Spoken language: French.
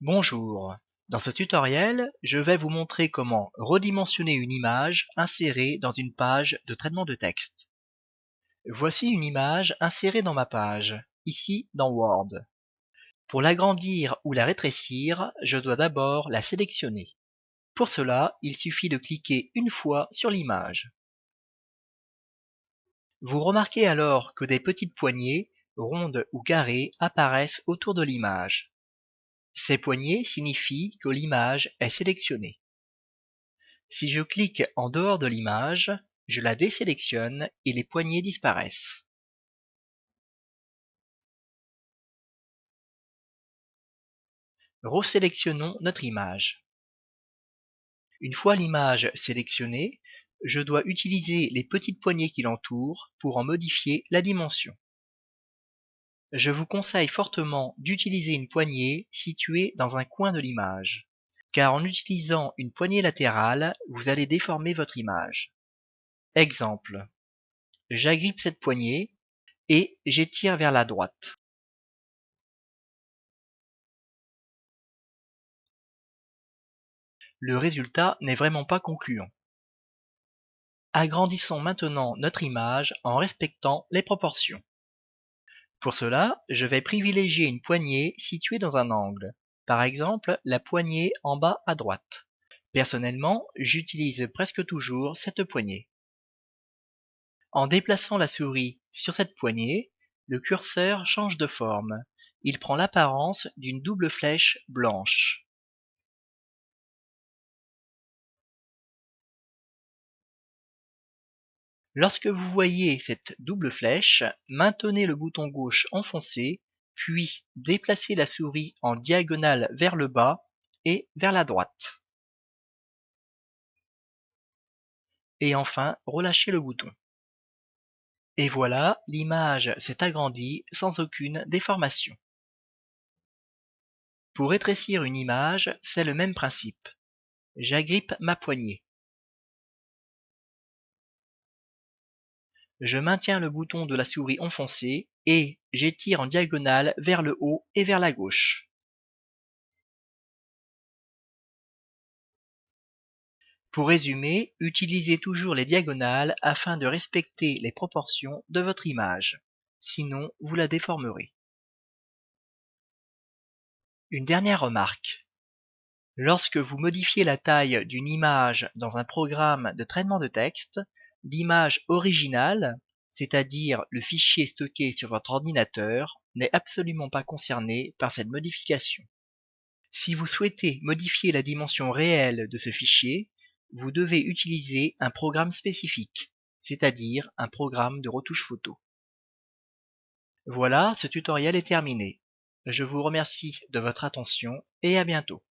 Bonjour, dans ce tutoriel, je vais vous montrer comment redimensionner une image insérée dans une page de traitement de texte. Voici une image insérée dans ma page, ici dans Word. Pour l'agrandir ou la rétrécir, je dois d'abord la sélectionner. Pour cela, il suffit de cliquer une fois sur l'image. Vous remarquez alors que des petites poignées, rondes ou carrées, apparaissent autour de l'image. Ces poignées signifient que l'image est sélectionnée. Si je clique en dehors de l'image, je la désélectionne et les poignées disparaissent. Resélectionnons notre image. Une fois l'image sélectionnée, je dois utiliser les petites poignées qui l'entourent pour en modifier la dimension. Je vous conseille fortement d'utiliser une poignée située dans un coin de l'image, car en utilisant une poignée latérale, vous allez déformer votre image. Exemple. J'agrippe cette poignée et j'étire vers la droite. Le résultat n'est vraiment pas concluant. Agrandissons maintenant notre image en respectant les proportions. Pour cela, je vais privilégier une poignée située dans un angle, par exemple la poignée en bas à droite. Personnellement, j'utilise presque toujours cette poignée. En déplaçant la souris sur cette poignée, le curseur change de forme. Il prend l'apparence d'une double flèche blanche. Lorsque vous voyez cette double flèche, maintenez le bouton gauche enfoncé, puis déplacez la souris en diagonale vers le bas et vers la droite. Et enfin, relâchez le bouton. Et voilà, l'image s'est agrandie sans aucune déformation. Pour rétrécir une image, c'est le même principe. J'agrippe ma poignée. Je maintiens le bouton de la souris enfoncé et j'étire en diagonale vers le haut et vers la gauche. Pour résumer, utilisez toujours les diagonales afin de respecter les proportions de votre image. Sinon, vous la déformerez. Une dernière remarque. Lorsque vous modifiez la taille d'une image dans un programme de traitement de texte, l'image originale, c'est-à-dire le fichier stocké sur votre ordinateur, n'est absolument pas concernée par cette modification. Si vous souhaitez modifier la dimension réelle de ce fichier, vous devez utiliser un programme spécifique, c'est-à-dire un programme de retouche photo. Voilà, ce tutoriel est terminé. Je vous remercie de votre attention et à bientôt.